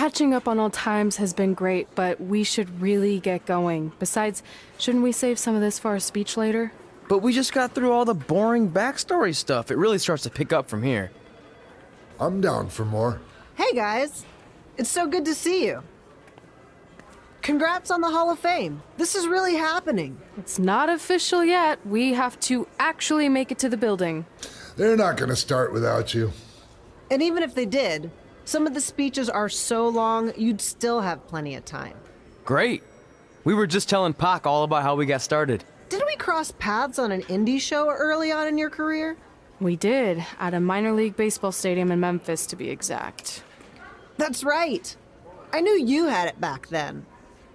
Catching up on old times has been great, but we should really get going. Besides, shouldn't we save some of this for our speech later? But we just got through all the boring backstory stuff. It really starts to pick up from here. I'm down for more. Hey guys, it's so good to see you. Congrats on the Hall of Fame. This is really happening. It's not official yet. We have to actually make it to the building. They're not gonna start without you. And even if they did, some of the speeches are so long, you'd still have plenty of time. Great. We were just telling Pac all about how we got started. Didn't we cross paths on an indie show early on in your career? We did, at a minor league baseball stadium in Memphis, to be exact. That's right. I knew you had it back then.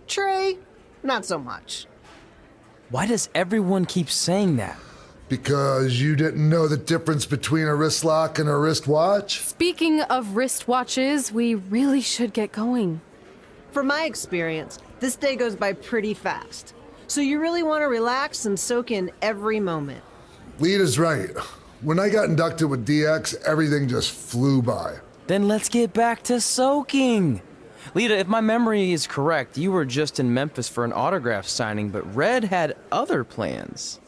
Trey, not so much. Why does everyone keep saying that? Because you didn't know the difference between a wrist lock and a wristwatch? Speaking of wristwatches, we really should get going. From my experience, this day goes by pretty fast. So you really want to relax and soak in every moment. Lita's right. When I got inducted with DX, everything just flew by. Then let's get back to soaking. Lita, if my memory is correct, you were just in Memphis for an autograph signing, but Red had other plans.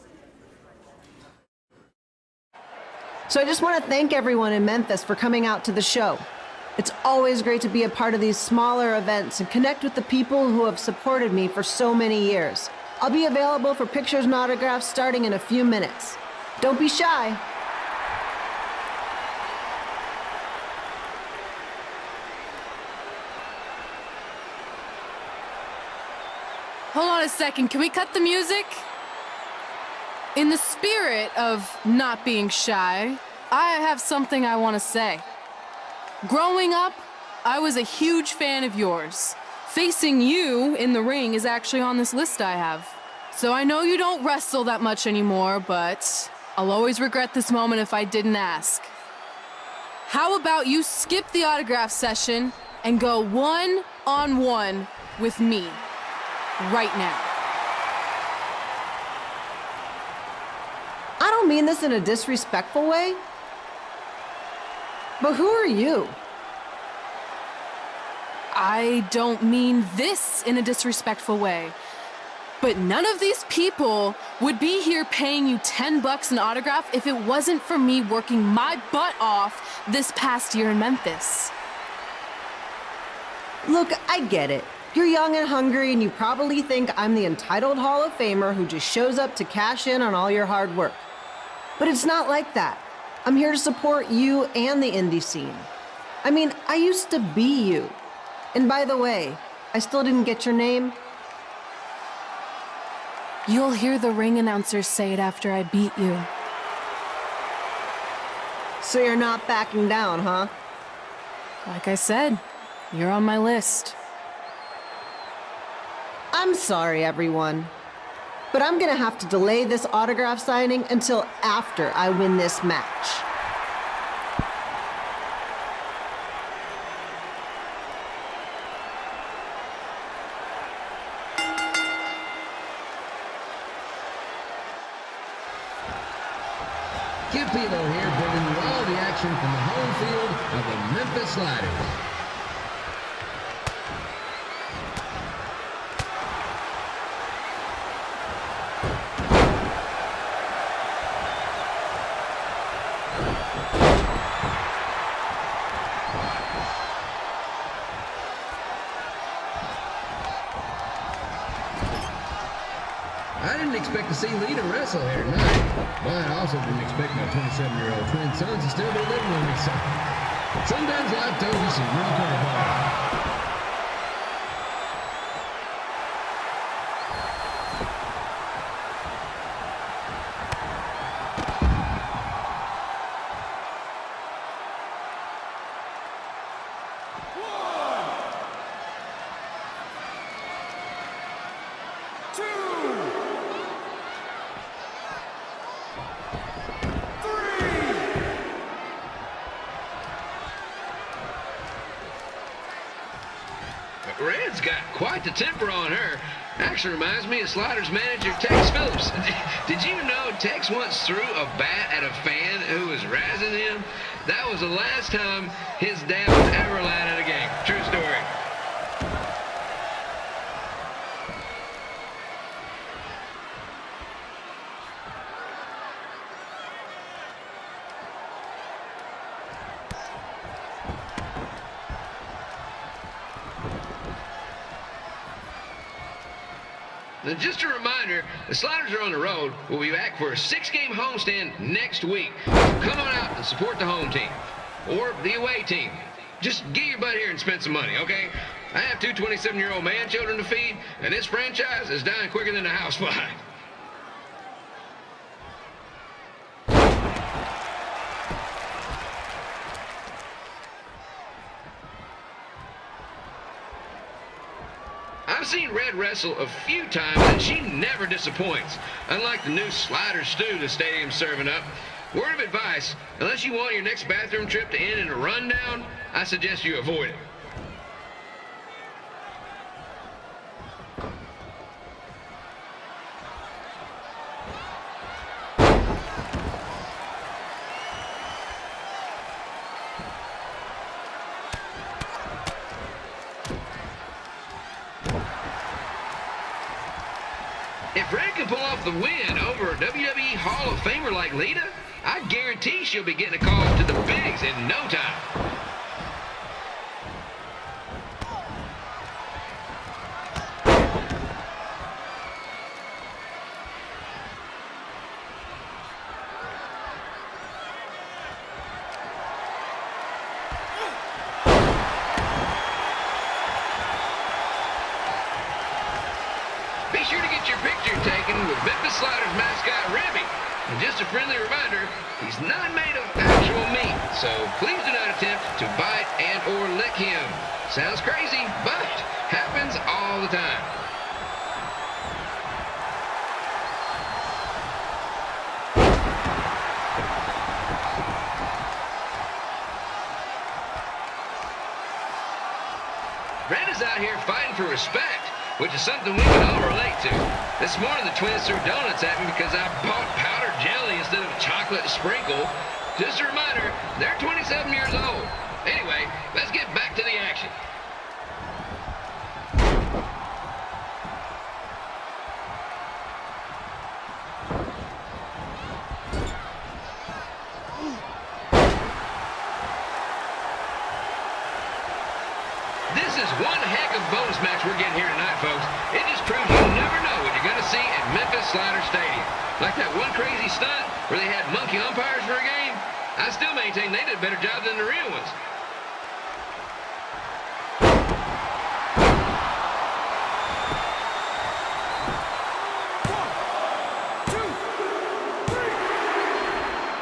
So I just want to thank everyone in Memphis for coming out to the show. It's always great to be a part of these smaller events and connect with the people who have supported me for so many years. I'll be available for pictures and autographs starting in a few minutes. Don't be shy. Hold on a second, can we cut the music? In the spirit of not being shy, I have something I want to say. Growing up, I was a huge fan of yours. Facing you in the ring is actually on this list I have. So I know you don't wrestle that much anymore, but I'll always regret this moment if I didn't ask. How about you skip the autograph session and go one-on-one with me right now? I don't mean this in a disrespectful way, but who are you? I don't mean this in a disrespectful way, but none of these people would be here paying you $10 an autograph if it wasn't for me working my butt off this past year in Memphis. Look, I get it. You're young and hungry, and you probably think I'm the entitled Hall of Famer who just shows up to cash in on all your hard work. But it's not like that. I'm here to support you and the indie scene. I mean, I used to be you. And by the way, I still didn't get your name. You'll hear the ring announcers say it after I beat you. So you're not backing down, huh? Like I said, you're on my list. I'm sorry, everyone. But I'm gonna have to delay this autograph signing until after I win this match. Kip Elo here, bringing you all the action from the home field of the Memphis Sliders. I didn't expect to see Lita wrestle here tonight, but I also didn't expect my 27-year-old twin sons to still be living with me, so sometimes life throws you some real curveballs. Red's got quite the temper on her. Actually reminds me of Sliders manager Tex Phillips. Did you know Tex once threw a bat at a fan who was razzing him? That was the last time his dad was ever allowed at a game. True story. Now, just a reminder, the Sliders are on the road. We'll be back for a 6-game homestand next week. So come on out and support the home team or the away team. Just get your butt here and spend some money, okay? I have 2 27-year-old man children to feed, and this franchise is dying quicker than a house fly. I've seen Red wrestle a few times, and she never disappoints. Unlike the new slider stew the stadium's serving up. Word of advice, unless you want your next bathroom trip to end in a rundown, I suggest you avoid it. If Red can pull off the win over a WWE Hall of Famer like Lita, I guarantee she'll be getting a call to the bigs in no time. Be sure to get your picture taken with Memphis Sliders mascot Ribby. And just a friendly reminder, he's not made of actual meat, so please do not attempt to bite and or lick him. Sounds crazy, but happens all the time. Red is out here fighting for respect, which is something we can all relate to. This morning, the twins threw donuts at me because I bought powdered jelly instead of chocolate sprinkle. Just a reminder, they're 27 years old. Anyway, let's get back to the action. This is one heck of a bonus match we're getting here tonight, folks. It just proves you never know what you're going to see at Memphis Slider Stadium. Like that one crazy stunt where they had monkey umpires for a game, I still maintain they did a better job than the real ones.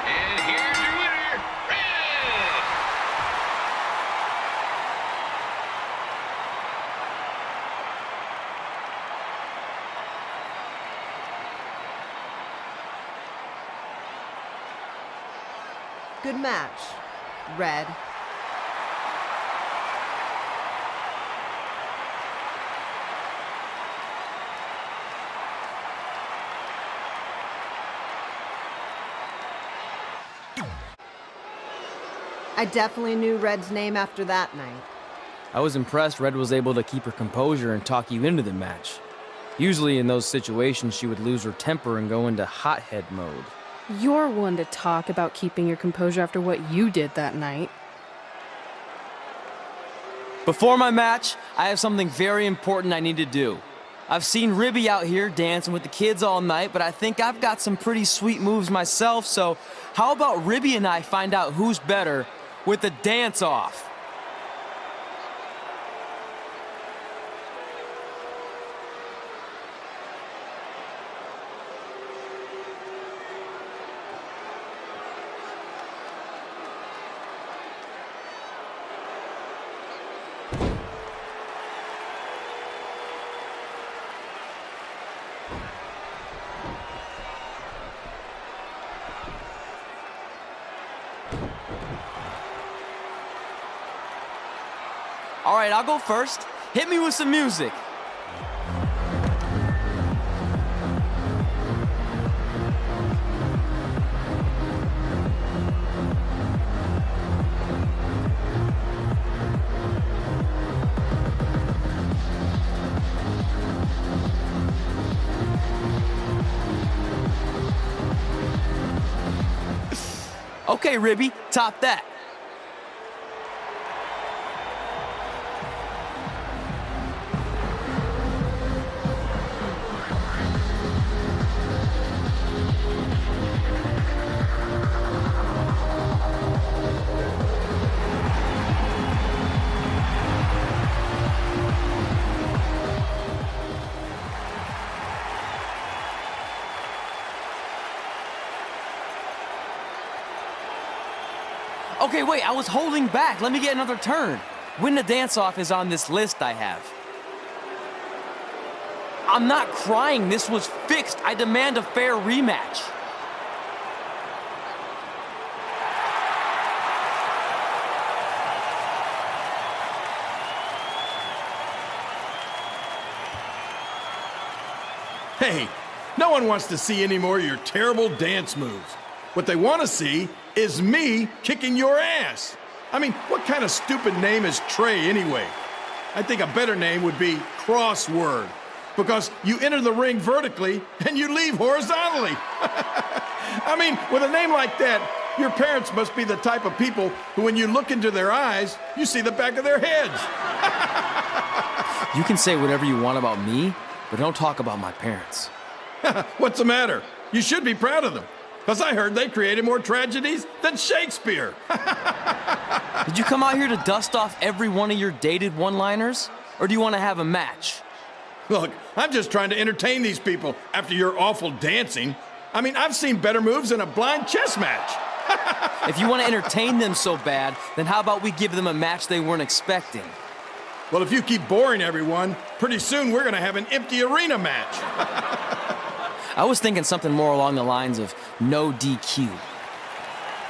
And here's your winner, Red! Good match, Red. I definitely knew Red's name after that night. I was impressed Red was able to keep her composure and talk you into the match. Usually in those situations, she would lose her temper and go into hothead mode. You're one to talk about keeping your composure after what you did that night. Before my match, I have something very important I need to do. I've seen Ribby out here dancing with the kids all night, but I think I've got some pretty sweet moves myself, so how about Ribby and I find out who's better with the dance-off? All right, I'll go first. Hit me with some music. Okay, Ribby, top that. Okay, wait, I was holding back. Let me get another turn. Win the dance-off is on this list I have. I'm not crying. This was fixed. I demand a fair rematch. Hey, no one wants to see any more of your terrible dance moves. What they want to see is me kicking your ass. I mean, what kind of stupid name is Trey anyway? I think a better name would be Crossword, because you enter the ring vertically and you leave horizontally. I mean, with a name like that, your parents must be the type of people who, when you look into their eyes, you see the back of their heads. You can say whatever you want about me, but don't talk about my parents. What's the matter? You should be proud of them, because I heard they created more tragedies than Shakespeare. Did you come out here to dust off every one of your dated one-liners? Or do you want to have a match? Look, I'm just trying to entertain these people after your awful dancing. I mean, I've seen better moves in a blind chess match. If you want to entertain them so bad, then how about we give them a match they weren't expecting? Well, if you keep boring everyone, pretty soon we're going to have an empty arena match. I was thinking something more along the lines of no DQ.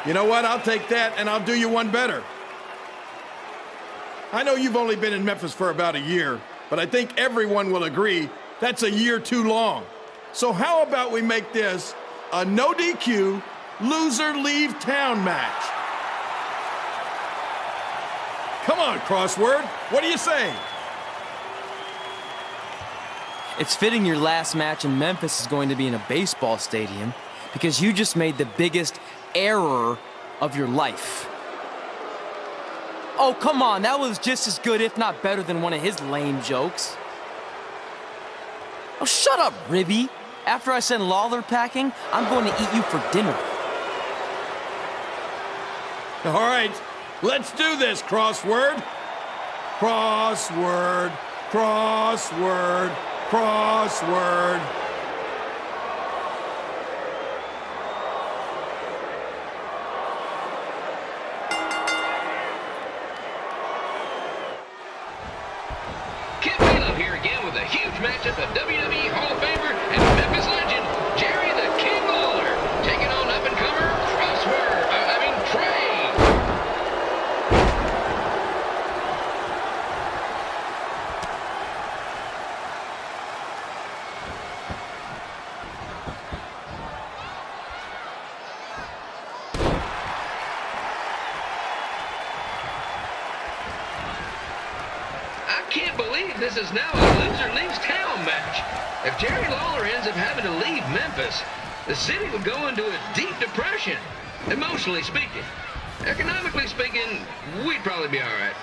You know what? I'll take that, and I'll do you one better. I know you've only been in Memphis for about a year, but I think everyone will agree that's a year too long. So how about we make this a no DQ, loser leave town match? Come on, Crossword. What do you say? It's fitting your last match in Memphis is going to be in a baseball stadium because you just made the biggest error of your life. Oh, come on. That was just as good, if not better, than one of his lame jokes. Oh, shut up, Ribby. After I send Lawler packing, I'm going to eat you for dinner. All right, let's do this, Crossword. Crossword, crossword, crossword. Kip Belo here again with a huge matchup of WWE Hall of Famer and Memphis legend Jerry the King Lawler taking on up-and-comer Trey. I can't believe this is now a loser leaves town match. If Jerry Lawler ends up having to leave Memphis, the city would go into a deep depression, emotionally speaking. Economically speaking, we'd probably be all right.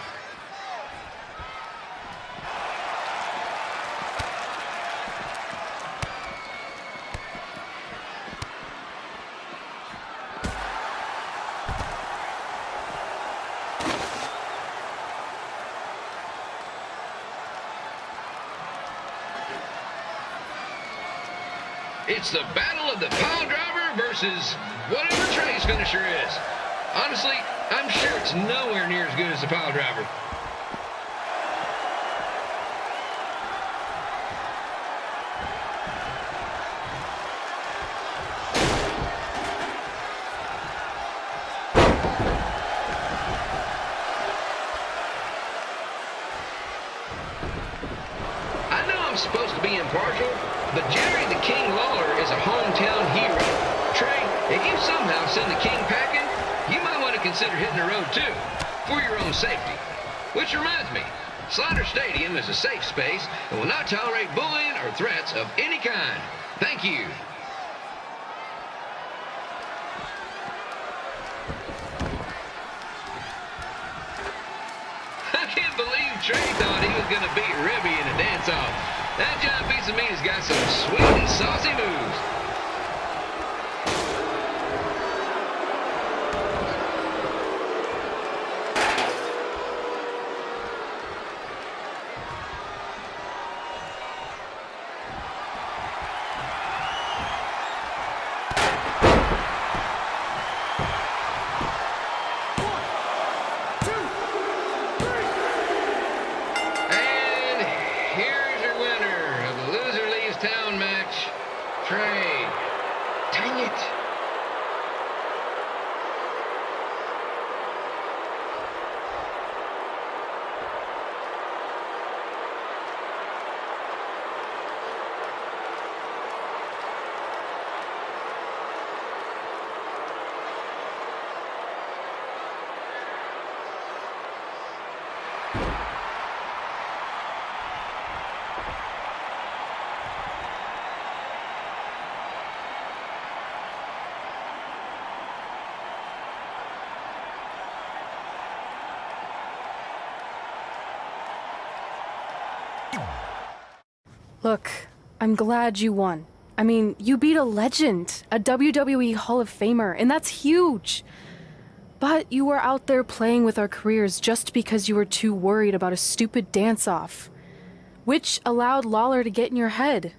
It's the battle of the pile driver versus whatever Trey's finisher is. Honestly, I'm sure it's nowhere near as good as the pile driver. I know I'm supposed to be impartial, but Jerry the King Lawler is a hometown hero. Trey, if you somehow send the King packing, you might want to consider hitting the road too, for your own safety. Which reminds me, Slaughter Stadium is a safe space and will not tolerate bullying or threats of any kind. Thank you. I can't believe Trey thought he was going to beat Ribby in a dance-off. That giant piece of meat has got some sweet and saucy moves. Look, I'm glad you won. I mean, you beat a legend, a WWE Hall of Famer, and that's huge. But you were out there playing with our careers just because you were too worried about a stupid dance-off, which allowed Lawler to get in your head.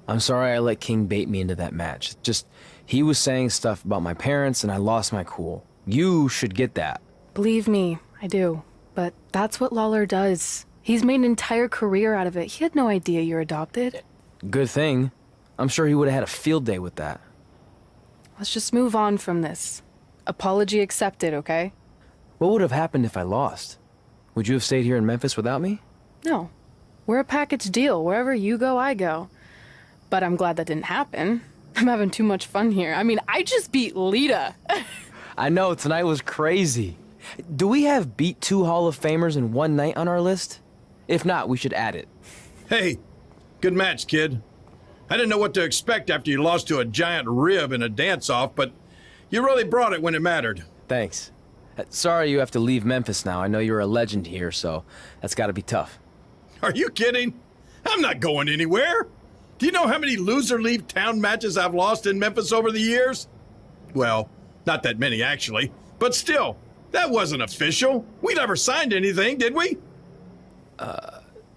I'm sorry I let King bait me into that match. Just, he was saying stuff about my parents and I lost my cool. You should get that. Believe me, I do. But that's what Lawler does. He's made an entire career out of it. He had no idea you're adopted. Good thing. I'm sure he would have had a field day with that. Let's just move on from this. Apology accepted, okay? What would have happened if I lost? Would you have stayed here in Memphis without me? No. We're a package deal. Wherever you go, I go. But I'm glad that didn't happen. I'm having too much fun here. I mean, I just beat Lita. I know, tonight was crazy. Do we have beat 2 Hall of Famers in one night on our list? If not, we should add it. Hey, good match, kid. I didn't know what to expect after you lost to a giant rib in a dance-off, but you really brought it when it mattered. Thanks. Sorry you have to leave Memphis now. I know you're a legend here, so that's gotta be tough. Are you kidding? I'm not going anywhere. Do you know how many loser leave town matches I've lost in Memphis over the years? Well, not that many actually, but still, that wasn't official. We never signed anything, did we?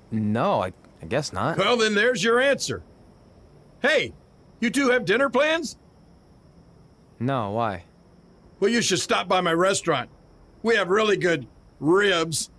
No, I guess not. Well, then there's your answer. Hey, you two have dinner plans? No, why? Well, you should stop by my restaurant. We have really good ribs.